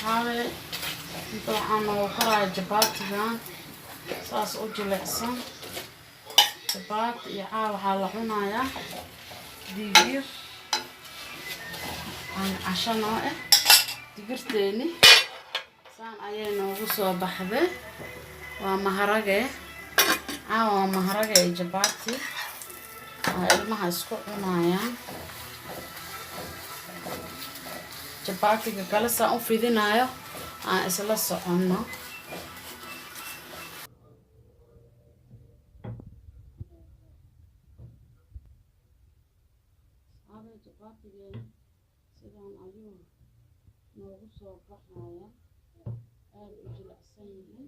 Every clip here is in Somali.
هذا طبعا وقرا جباتيان saas u jilicsan jabaat iyo waxaa la cunayaa digir aan casho noo ah digirteeni saan ayay noogu soo baxday waa maharage waa maharage iyo jabaati ilmaha isku cunayaan jabaatiga kale saan u fidinayo aan isla soconno sidaan ayuu noogu soo baxaya aad u jilicsan yahay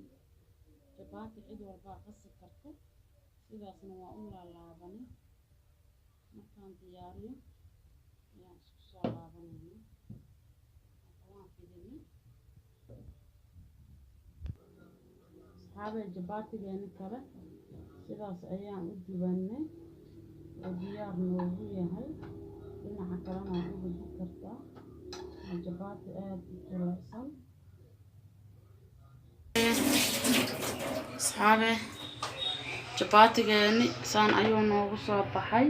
jabaati cid walba qasi karto sidaasna waa u laalaabanay markaan diyaariyo ayaan isku soo laabanayna waan fidinay asxaabay jabaatigeeni kale sidaas ayaan u dubanay oo diyaar noogu yahay dhinaca kalena waa u gudbi kartaa jabaati aad u jilicsan asxaabe jabaatigeeni saan ayuu noogu soo baxay